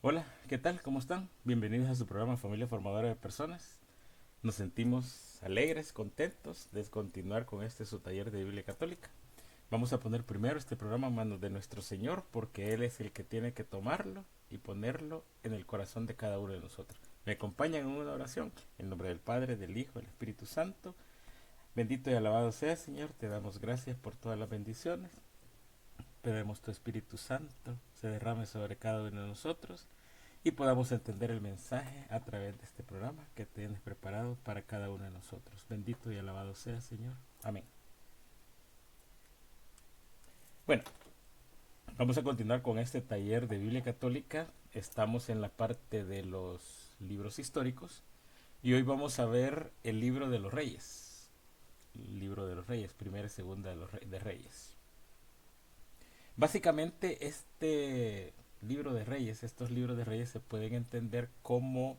Hola, ¿qué tal? ¿Cómo están? Bienvenidos a su programa Familia Formadora de Personas. Nos sentimos alegres, contentos de continuar con su taller de Biblia Católica. Vamos a poner primero este programa en manos de nuestro Señor porque Él es el que tiene que tomarlo y ponerlo en el corazón de cada uno de nosotros. Me acompañan en una oración en nombre del Padre, del Hijo y del Espíritu Santo. Bendito y alabado sea, Señor. Te damos gracias por todas las bendiciones. Pedimos tu Espíritu Santo se derrame sobre cada uno de nosotros y podamos entender el mensaje a través de este programa que tienes preparado para cada uno de nosotros. Bendito y alabado sea, Señor. Amén. Bueno, vamos a continuar con este taller de Biblia Católica. Estamos en la parte de los libros históricos y hoy vamos a ver el libro de los Reyes. El libro de los Reyes, primera y segunda de Reyes. Básicamente libro de Reyes, estos libros de Reyes se pueden entender como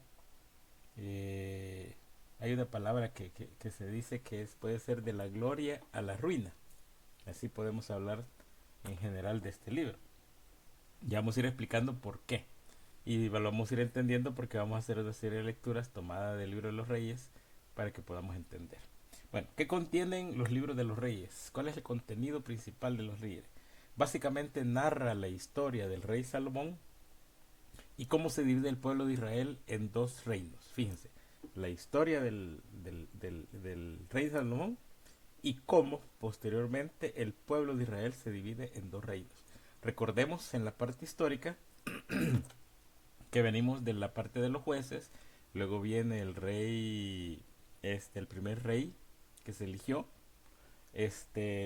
hay una palabra que se dice que puede ser de la gloria a la ruina. Así podemos hablar en general de este libro. Ya vamos a ir explicando por qué. Y lo vamos a ir entendiendo porque vamos a hacer una serie de lecturas tomada del libro de los Reyes para que podamos entender. Bueno, ¿qué contienen los libros de los Reyes? ¿Cuál es el contenido principal de los Reyes? Básicamente narra la historia del rey Salomón y cómo se divide el pueblo de Israel en dos reinos. Fíjense, la historia del rey Salomón y cómo posteriormente el pueblo de Israel se divide en dos reinos. Recordemos en la parte histórica que venimos de la parte de los jueces, luego viene el rey, el primer rey que se eligió,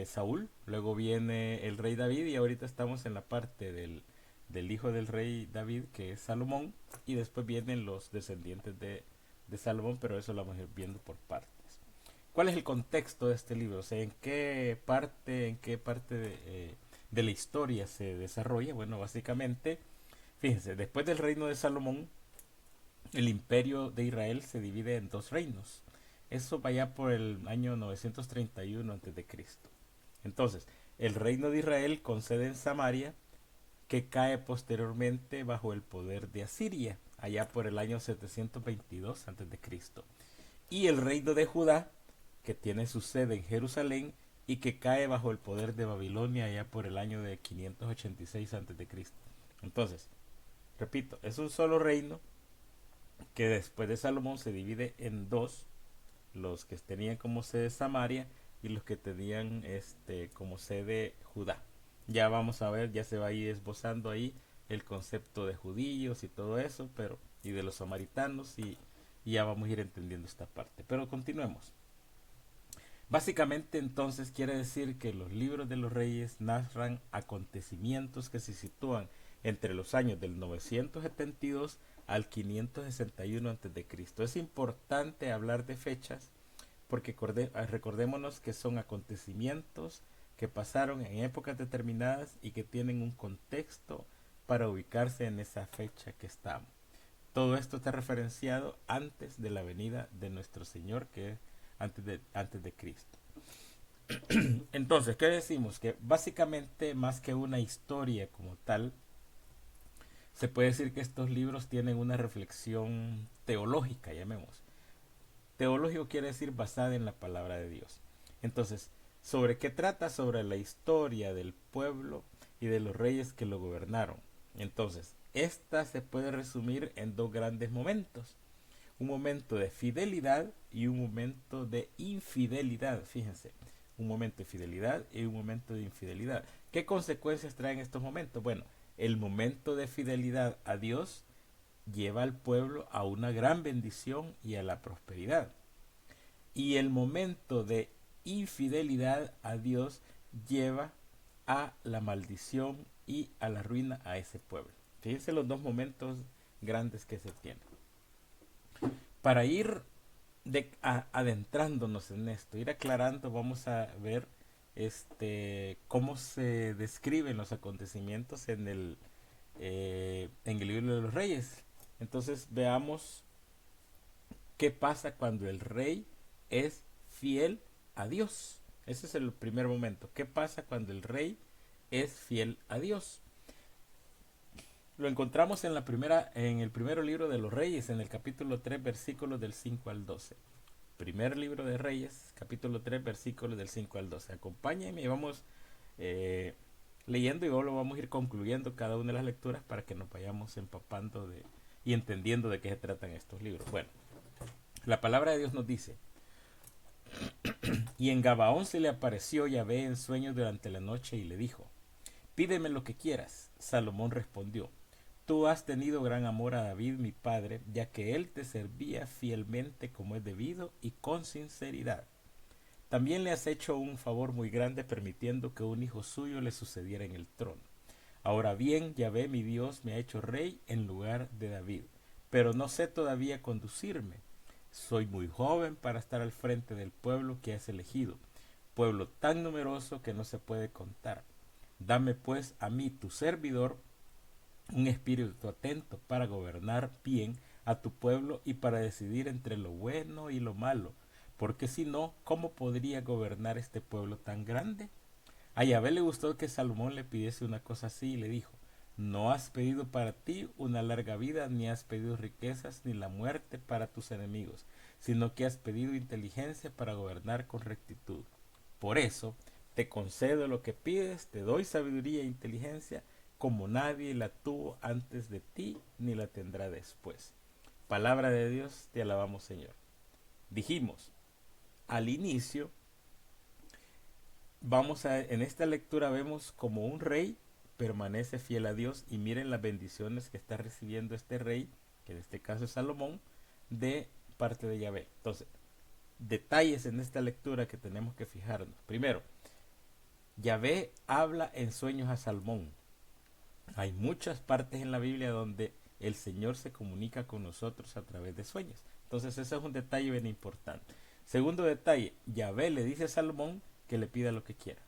Saúl, luego viene el rey David y ahorita estamos en la parte del hijo del rey David que es Salomón y después vienen los descendientes de Salomón, pero eso lo vamos a ir viendo por partes. ¿Cuál es el contexto de este libro? O sea, ¿en qué parte de la historia se desarrolla? Bueno, básicamente, fíjense, después del reino de Salomón, el imperio de Israel se divide en dos reinos. Eso vaya por el año 931 a.C. Entonces, el reino de Israel con sede en Samaria, que cae posteriormente bajo el poder de Asiria, allá por el año 722 a.C. Y el reino de Judá, que tiene su sede en Jerusalén y que cae bajo el poder de Babilonia allá por el año de 586 a.C. Entonces, repito, es un solo reino que después de Salomón se divide en dos, los que tenían como sede Samaria y los que tenían como sede Judá. Ya vamos a ver, ya se va a ir esbozando ahí el concepto de judíos y todo eso, pero y de los samaritanos y ya vamos a ir entendiendo esta parte. Pero continuemos. Básicamente entonces quiere decir que los libros de los reyes narran acontecimientos que se sitúan entre los años del 972 al 561 a.C. Es importante hablar de fechas porque recordémonos que son acontecimientos que pasaron en épocas determinadas y que tienen un contexto para ubicarse en esa fecha que estamos. Todo esto está referenciado antes de la venida de nuestro Señor, que es antes de Cristo. Entonces, ¿qué decimos? Que básicamente, más que una historia como tal, se puede decir que estos libros tienen una reflexión teológica, llamemos. Teológico quiere decir basada en la palabra de Dios. Entonces, ¿sobre qué trata? Sobre la historia del pueblo y de los reyes que lo gobernaron. Entonces, esta se puede resumir en dos grandes momentos. Un momento de fidelidad y un momento de infidelidad. Fíjense, un momento de fidelidad y un momento de infidelidad. ¿Qué consecuencias traen estos momentos? Bueno, el momento de fidelidad a Dios lleva al pueblo a una gran bendición y a la prosperidad. Y el momento de infidelidad a Dios lleva a la maldición y a la ruina a ese pueblo. Fíjense los dos momentos grandes que se tienen. Para ir adentrándonos en esto, ir aclarando, vamos a ver cómo se describen los acontecimientos en el libro de los reyes. Entonces veamos qué pasa cuando el rey es fiel a Dios. Ese es el primer momento. ¿Qué pasa cuando el rey es fiel a Dios? Lo encontramos en el primer libro de los Reyes, en el capítulo 3, versículos del 5 al 12. Primer libro de Reyes, capítulo 3, versículos del 5 al 12. Acompáñenme y vamos eh, leyendo y luego vamos a ir concluyendo cada una de las lecturas para que nos vayamos empapando y entendiendo de qué se tratan estos libros. Bueno, la palabra de Dios nos dice: y en Gabaón se le apareció Yahvé en sueños durante la noche y le dijo: pídeme lo que quieras. Salomón respondió: tú has tenido gran amor a David mi padre, ya que él te servía fielmente como es debido y con sinceridad. También le has hecho un favor muy grande permitiendo que un hijo suyo le sucediera en el trono. Ahora bien, Yahvé mi Dios me ha hecho rey en lugar de David, pero no sé todavía conducirme. Soy muy joven para estar al frente del pueblo que has elegido, pueblo tan numeroso que no se puede contar. Dame pues a mí, tu servidor, un espíritu atento para gobernar bien a tu pueblo y para decidir entre lo bueno y lo malo, porque si no, ¿cómo podría gobernar este pueblo tan grande? A Yahvé le gustó que Salomón le pidiese una cosa así y le dijo: no has pedido para ti una larga vida, ni has pedido riquezas, ni la muerte para tus enemigos, sino que has pedido inteligencia para gobernar con rectitud. Por eso te concedo lo que pides, te doy sabiduría e inteligencia, como nadie la tuvo antes de ti, ni la tendrá después. Palabra de Dios, te alabamos, Señor. Dijimos al inicio, en esta lectura vemos como un rey permanece fiel a Dios, y miren las bendiciones que está recibiendo este rey, que en este caso es Salomón, de parte de Yahvé. Entonces, detalles en esta lectura que tenemos que fijarnos. Primero, Yahvé habla en sueños a Salomón. Hay muchas partes en la Biblia donde el Señor se comunica con nosotros a través de sueños. Entonces ese es un detalle bien importante. Segundo detalle, Yahvé le dice a Salomón que le pida lo que quiera.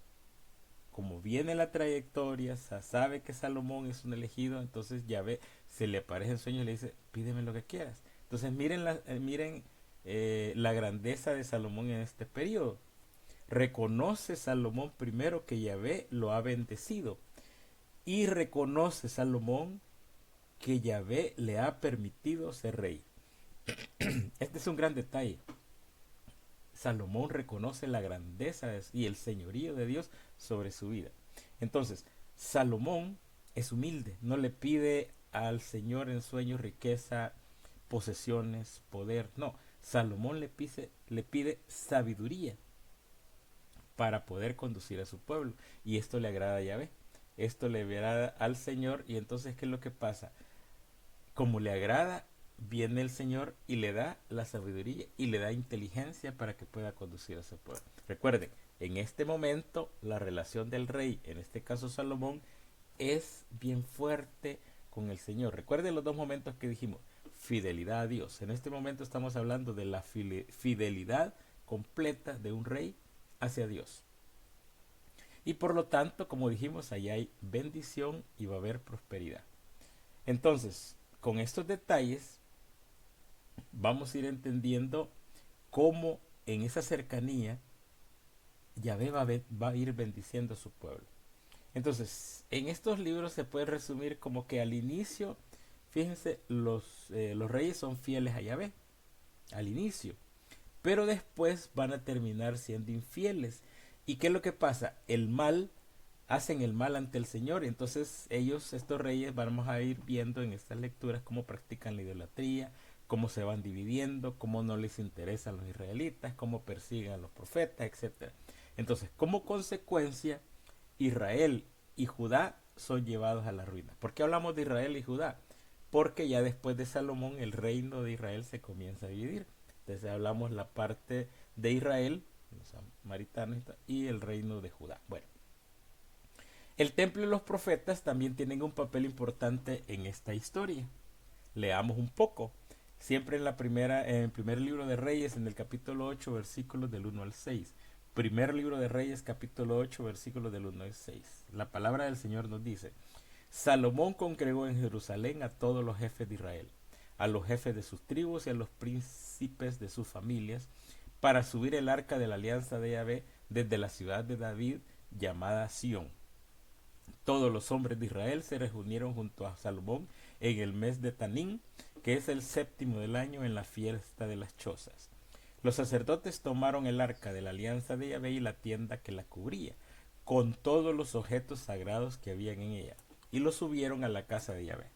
Como viene la trayectoria, sabe que Salomón es un elegido, entonces Yahvé se le aparece en sueños y le dice: pídeme lo que quieras. Entonces miren la grandeza de Salomón en este periodo. Reconoce Salomón primero que Yahvé lo ha bendecido, y reconoce Salomón que Yahvé le ha permitido ser rey. Este es un gran detalle. Salomón reconoce la grandeza y el señorío de Dios sobre su vida. Entonces, Salomón es humilde, no le pide al Señor en sueños riqueza, posesiones, poder, no. Salomón le pide sabiduría para poder conducir a su pueblo, y esto le agrada a Yahvé, esto le agrada al Señor. Y entonces, ¿qué es lo que pasa? Como le agrada, viene el Señor y le da la sabiduría y le da inteligencia para que pueda conducir a su pueblo. Recuerden, en este momento la relación del rey, en este caso Salomón, es bien fuerte con el Señor. Recuerden los dos momentos que dijimos: fidelidad a Dios. En este momento estamos hablando de la fidelidad completa de un rey hacia Dios. Y por lo tanto, como dijimos, allá hay bendición y va a haber prosperidad. Entonces, con estos detalles vamos a ir entendiendo cómo en esa cercanía Yahvé va a ir bendiciendo a su pueblo. Entonces, en estos libros se puede resumir como que al inicio, fíjense, los reyes son fieles a Yahvé, al inicio, pero después van a terminar siendo infieles. ¿Y qué es lo que pasa? Hacen el mal ante el Señor. Entonces estos reyes, vamos a ir viendo en estas lecturas cómo practican la idolatría, cómo se van dividiendo, cómo no les interesan los israelitas, cómo persiguen a los profetas, etc. Entonces, como consecuencia, Israel y Judá son llevados a la ruina. ¿Por qué hablamos de Israel y Judá? Porque ya después de Salomón el reino de Israel se comienza a dividir. Entonces hablamos la parte de Israel, los samaritanos, y el reino de Judá. Bueno, el templo y los profetas también tienen un papel importante en esta historia. Leamos un poco. Siempre en el primer libro de Reyes, en el capítulo 8, versículos del 1 al 6. Primer libro de Reyes, capítulo 8, versículos del 1 al 6. La palabra del Señor nos dice: Salomón congregó en Jerusalén a todos los jefes de Israel, a los jefes de sus tribus y a los príncipes de sus familias, para subir el arca de la alianza de Yahvé desde la ciudad de David llamada Sión. Todos los hombres de Israel se reunieron junto a Salomón en el mes de Tanín, que es el séptimo del año, en la fiesta de las chozas. Los sacerdotes tomaron el arca de la alianza de Yahvé y la tienda que la cubría, con todos los objetos sagrados que habían en ella, y los subieron a la casa de Yahvé.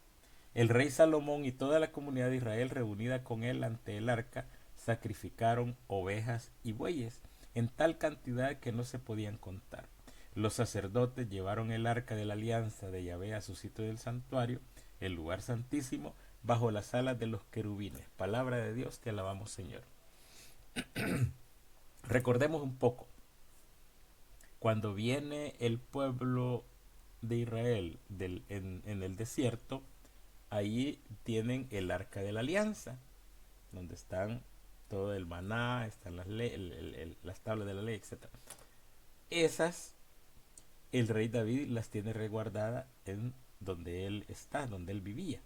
El rey Salomón y toda la comunidad de Israel reunida con él ante el arca sacrificaron ovejas y bueyes en tal cantidad que no se podían contar. Los sacerdotes llevaron el arca de la alianza de Yahvé a su sitio del santuario, el lugar santísimo, bajo las alas de los querubines. Palabra de Dios, te alabamos, Señor. Recordemos un poco, cuando viene el pueblo de Israel en el desierto, ahí tienen el arca de la alianza, donde están todo el maná, están las tablas de la ley, etc. Esas, el rey David las tiene resguardadas en donde él está, donde él vivía.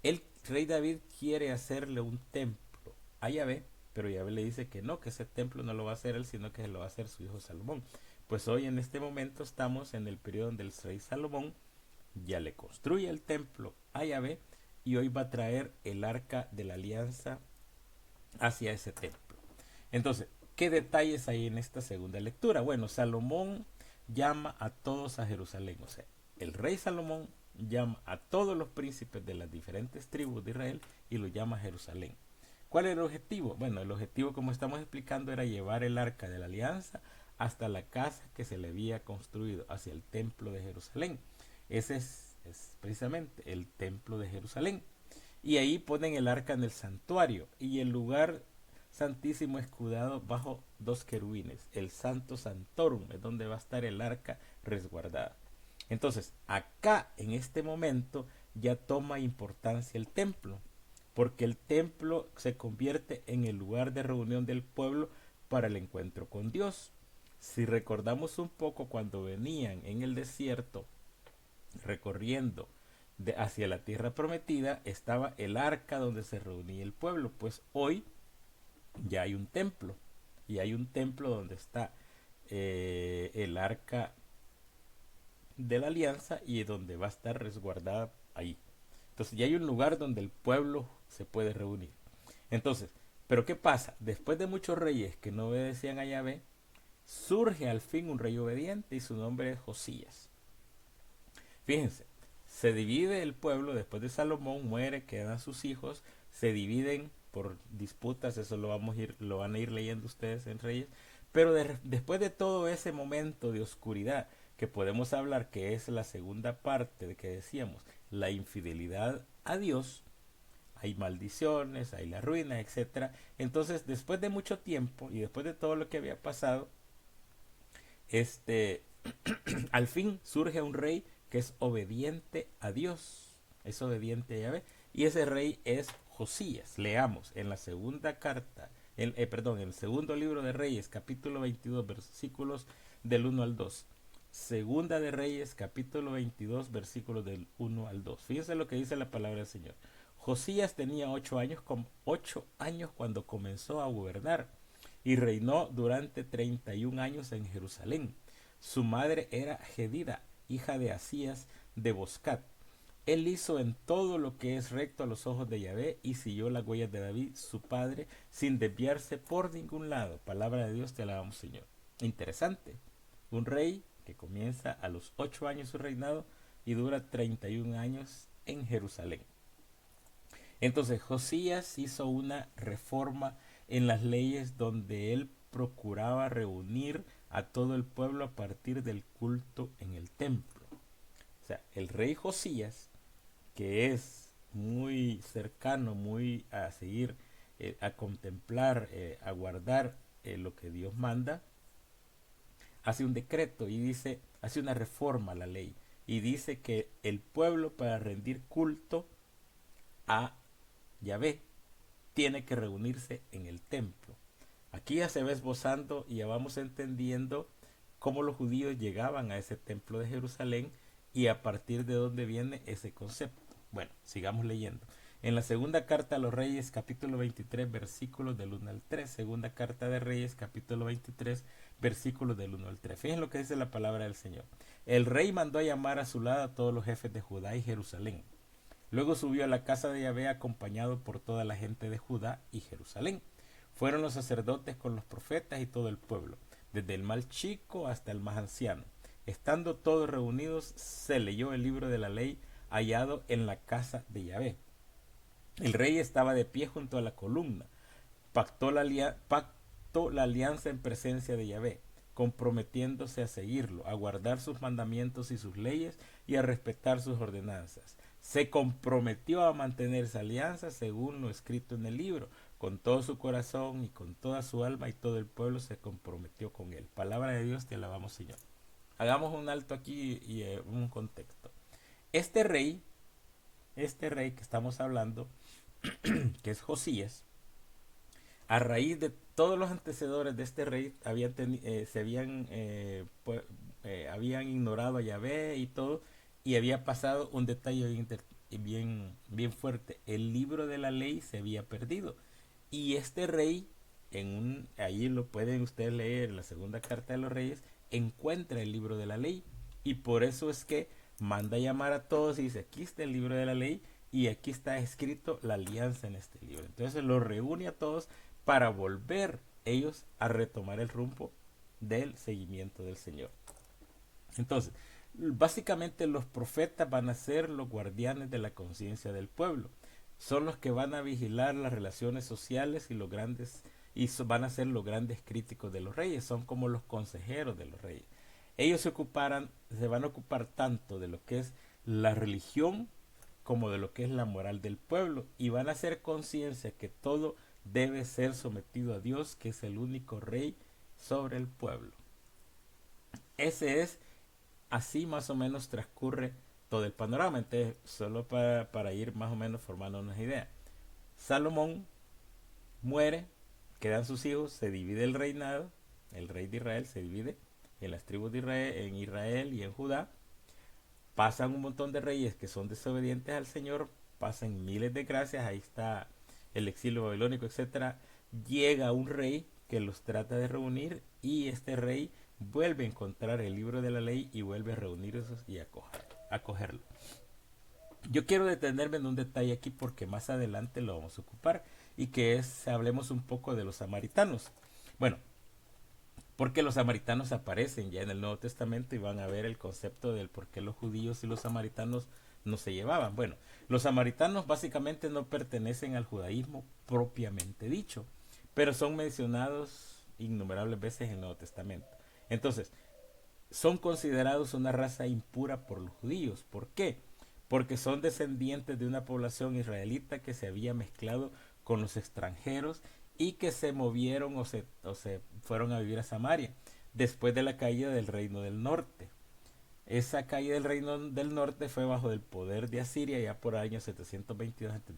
El rey David quiere hacerle un templo a Yahvé, pero Yahvé le dice que no, que ese templo no lo va a hacer él, sino que lo va a hacer su hijo Salomón. Pues hoy en este momento estamos en el periodo donde el rey Salomón ya le construye el templo a Yahvé y hoy va a traer el arca de la alianza hacia ese templo. Entonces, ¿qué detalles hay en esta segunda lectura? Bueno, Salomón llama a todos a Jerusalén, o sea, el rey Salomón llama a todos los príncipes de las diferentes tribus de Israel y lo llama a Jerusalén. ¿Cuál es el objetivo? Bueno, el objetivo, como estamos explicando, era llevar el arca de la alianza hasta la casa que se le había construido, hacia el templo de Jerusalén. Ese es precisamente el templo de Jerusalén. Y ahí ponen el arca en el santuario y el lugar santísimo escudado bajo dos querubines. El Santo Santorum es donde va a estar el arca resguardada. Entonces, acá en este momento ya toma importancia el templo, porque el templo se convierte en el lugar de reunión del pueblo para el encuentro con Dios. Si recordamos un poco cuando venían en el desierto recorriendo hacia la tierra prometida, estaba el arca donde se reunía el pueblo. Pues hoy ya hay un templo, y hay un templo donde está el arca de la alianza y donde va a estar resguardada ahí. Entonces ya hay un lugar donde el pueblo se puede reunir. Entonces, pero ¿qué pasa? Después de muchos reyes que no obedecían a Yahvé, surge al fin un rey obediente y su nombre es Josías. Fíjense, se divide el pueblo después de Salomón, muere, quedan sus hijos, se dividen por disputas, eso lo van a ir leyendo ustedes en Reyes, pero después de todo ese momento de oscuridad, que podemos hablar que es la segunda parte de que decíamos, la infidelidad a Dios, hay maldiciones, hay la ruina, etcétera. Entonces, después de mucho tiempo y después de todo lo que había pasado, al fin surge un rey que es obediente a Dios, es obediente a Yahvé, y ese rey es Josías. Leamos en la segunda carta, en el segundo libro de Reyes, capítulo 22, versículos del 1 al 2. Segunda de Reyes, capítulo 22, versículos del 1 al 2. Fíjense lo que dice la palabra del Señor. Josías tenía 8 años cuando comenzó a gobernar y reinó durante 31 años en Jerusalén. Su madre era Gedida, hija de Asías de Boscat. Él hizo en todo lo que es recto a los ojos de Yahvé y siguió las huellas de David, su padre, sin desviarse por ningún lado. Palabra de Dios, te alabamos, Señor. Interesante. Un rey que comienza a los 8 años su reinado y dura 31 años en Jerusalén. Entonces Josías hizo una reforma en las leyes donde él procuraba reunir a todo el pueblo a partir del culto en el templo. O sea, el rey Josías, que es muy cercano, muy a seguir, a contemplar, a guardar lo que Dios manda, hace un decreto y dice, hace una reforma a la ley y dice que el pueblo, para rendir culto a Yahvé, tiene que reunirse en el templo. Aquí ya se va esbozando y ya vamos entendiendo cómo los judíos llegaban a ese templo de Jerusalén y a partir de dónde viene ese concepto. Bueno, sigamos leyendo. En la segunda carta a los Reyes, capítulo 23, versículos del 1 al 3. Segunda carta de Reyes, capítulo 23, versículos del 1 al 3. Fíjense lo que dice la palabra del Señor. El rey mandó a llamar a su lado a todos los jefes de Judá y Jerusalén. Luego subió a la casa de Yahvé acompañado por toda la gente de Judá y Jerusalén. Fueron los sacerdotes con los profetas y todo el pueblo, desde el más chico hasta el más anciano. Estando todos reunidos, se leyó el libro de la ley hallado en la casa de Yahvé. El rey estaba de pie junto a la columna, pactó la alianza en presencia de Yahvé, comprometiéndose a seguirlo, a guardar sus mandamientos y sus leyes y a respetar sus ordenanzas. Se comprometió a mantener esa alianza según lo escrito en el libro, con todo su corazón y con toda su alma, y todo el pueblo se comprometió con él. Palabra de Dios, te alabamos, Señor. Hagamos un alto aquí y un contexto. Este rey que estamos hablando, que es Josías, a raíz de todos los antecedores de este rey habían ignorado a Yahvé y todo, y había pasado un detalle bien fuerte. El libro de la ley se había perdido, y este rey, ahí lo pueden ustedes leer en la segunda carta de los reyes, encuentra el libro de la ley, y por eso es que manda llamar a todos y dice: aquí está el libro de la ley y aquí está escrito la alianza en este libro. Entonces los reúne a todos para volver ellos a retomar el rumbo del seguimiento del Señor. Entonces, básicamente los profetas van a ser los guardianes de la conciencia del pueblo. Son los que van a vigilar las relaciones sociales y van a ser los grandes críticos de los reyes. Son como los consejeros de los reyes. Ellos se van a ocupar tanto de lo que es la religión como de lo que es la moral del pueblo, y van a hacer conciencia que todo debe ser sometido a Dios, que es el único rey sobre el pueblo. Así más o menos transcurre todo el panorama. Entonces, solo para ir más o menos formando una idea. Salomón muere, quedan sus hijos, se divide el reinado, el rey de Israel se divide en las tribus de Israel, en Israel y en Judá. Pasan un montón de reyes que son desobedientes al Señor, pasan miles de gracias, ahí está el exilio babilónico, etcétera. Llega un rey que los trata de reunir, y este rey vuelve a encontrar el libro de la ley y vuelve a reunirlos y a cogerlo. Yo quiero detenerme en un detalle aquí porque más adelante lo vamos a ocupar, y que es, hablemos un poco de los samaritanos. Bueno, porque los samaritanos aparecen ya en el Nuevo Testamento, y van a ver el concepto del por qué los judíos y los samaritanos no se llevaban. Bueno, los samaritanos básicamente no pertenecen al judaísmo propiamente dicho, pero son mencionados innumerables veces en el Nuevo Testamento. Entonces, son considerados una raza impura por los judíos. ¿Por qué? Porque son descendientes de una población israelita que se había mezclado con los extranjeros y que se movieron o se fueron a vivir a Samaria después de la caída del reino del norte. Esa caída del reino del norte fue bajo el poder de Asiria ya por año 722 a.C.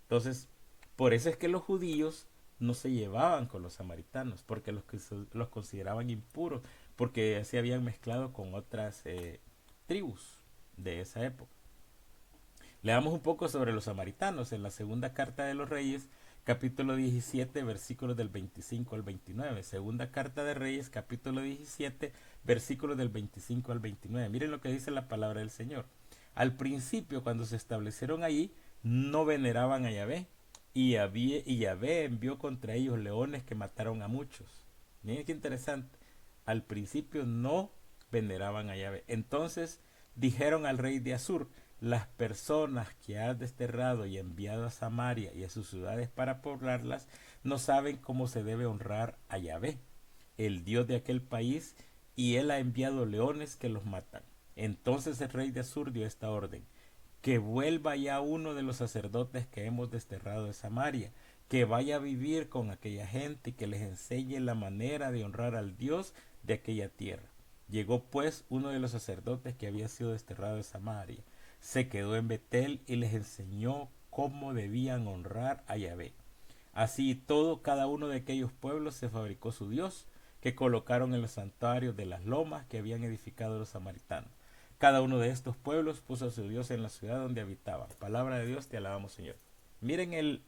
Entonces, por eso es que los judíos no se llevaban con los samaritanos, porque los consideraban impuros, porque se habían mezclado con otras tribus de esa época. Leamos un poco sobre los samaritanos en la segunda carta de los Reyes, capítulo 17, versículos del 25 al 29. Segunda carta de Reyes, capítulo 17, versículos del 25 al 29. Miren lo que dice la palabra del Señor. Al principio, cuando se establecieron allí, no veneraban a Yahvé, y Yahvé envió contra ellos leones que mataron a muchos. Miren qué interesante. Al principio no veneraban a Yahvé. Entonces dijeron al rey de Asur: las personas que has desterrado y enviado a Samaria y a sus ciudades para poblarlas no saben cómo se debe honrar a Yahvé, el Dios de aquel país, y él ha enviado leones que los matan. Entonces el rey de Asur dio esta orden: que vuelva ya uno de los sacerdotes que hemos desterrado de Samaria, que vaya a vivir con aquella gente y que les enseñe la manera de honrar al Dios de aquella tierra. Llegó pues uno de los sacerdotes que había sido desterrado de Samaria, se quedó en Betel y les enseñó cómo debían honrar a Yahvé. Así cada uno de aquellos pueblos se fabricó su Dios, que colocaron en los santuarios de las lomas que habían edificado los samaritanos. Cada uno de estos pueblos puso a su Dios en la ciudad donde habitaban. Palabra de Dios, te alabamos, Señor. Miren el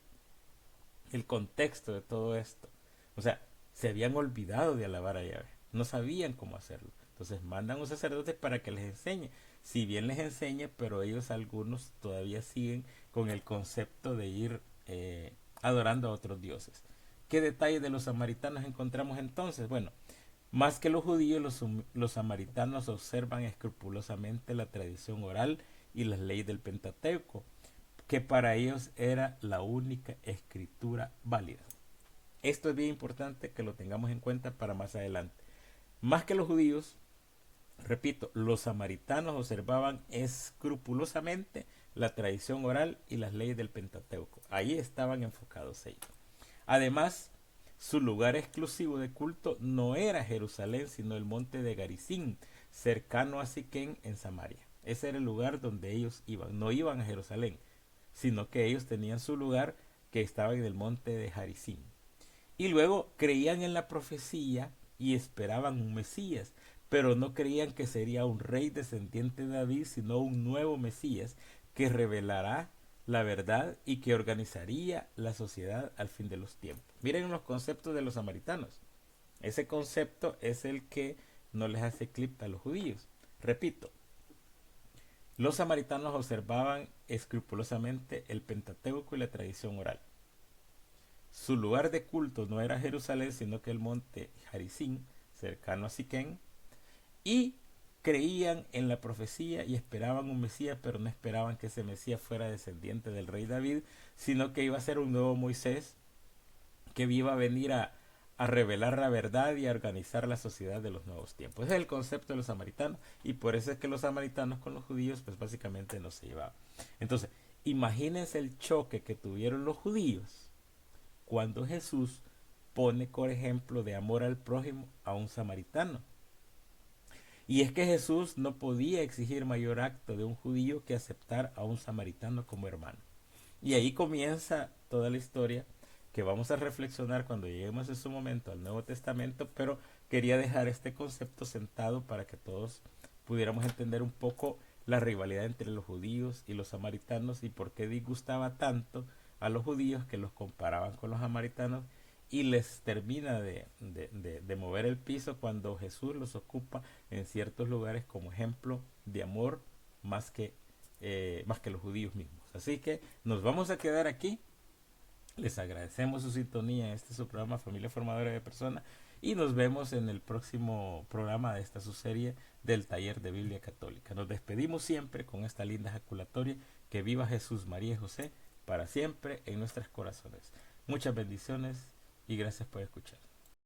contexto de todo esto. O sea, se habían olvidado de alabar a Yahvé. No sabían cómo hacerlo. Entonces mandan un sacerdote para que les enseñe. Si bien les enseña, pero ellos algunos todavía siguen con el concepto de ir adorando a otros dioses. ¿Qué detalle de los samaritanos encontramos entonces? Bueno, más que los judíos, los samaritanos observan escrupulosamente la tradición oral y las leyes del Pentateuco, que para ellos era la única escritura válida. Esto es bien importante que lo tengamos en cuenta para más adelante. Más que los judíos, repito, los samaritanos observaban escrupulosamente la tradición oral y las leyes del Pentateuco. Ahí estaban enfocados ellos. Además, su lugar exclusivo de culto no era Jerusalén, sino el monte de Garizim, cercano a Siquén en Samaria. Ese era el lugar donde ellos iban. No iban a Jerusalén, sino que ellos tenían su lugar que estaba en el monte de Garizim. Y luego creían en la profecía y esperaban un Mesías, pero no creían que sería un rey descendiente de David, sino un nuevo Mesías que revelará la verdad y que organizaría la sociedad al fin de los tiempos. Miren los conceptos de los samaritanos. Ese concepto es el que no les hace clip a los judíos. Repito, los samaritanos observaban escrupulosamente el Pentateuco y la tradición oral. Su lugar de culto no era Jerusalén, sino que el monte Gerizim, cercano a Siquén, y creían en la profecía y esperaban un Mesías, pero no esperaban que ese Mesías fuera descendiente del rey David, sino que iba a ser un nuevo Moisés que iba a venir a revelar la verdad y a organizar la sociedad de los nuevos tiempos. Ese es el concepto de los samaritanos, y por eso es que los samaritanos con los judíos pues básicamente no se llevaban. Entonces, imagínense el choque que tuvieron los judíos cuando Jesús pone por ejemplo de amor al prójimo a un samaritano. Y es que Jesús no podía exigir mayor acto de un judío que aceptar a un samaritano como hermano. Y ahí comienza toda la historia que vamos a reflexionar cuando lleguemos en su momento al Nuevo Testamento, pero quería dejar este concepto sentado para que todos pudiéramos entender un poco la rivalidad entre los judíos y los samaritanos y por qué disgustaba tanto a los judíos que los comparaban con los samaritanos y les termina de mover el piso cuando Jesús los ocupa en ciertos lugares como ejemplo de amor más que los judíos mismos. Así que nos vamos a quedar aquí. Les agradecemos su sintonía. Este es su programa Familia Formadora de Personas y nos vemos en el próximo programa de esta su serie del Taller de Biblia Católica. Nos despedimos siempre con esta linda ejaculatoria: que viva Jesús, María y José para siempre en nuestros corazones. Muchas bendiciones y gracias por escuchar.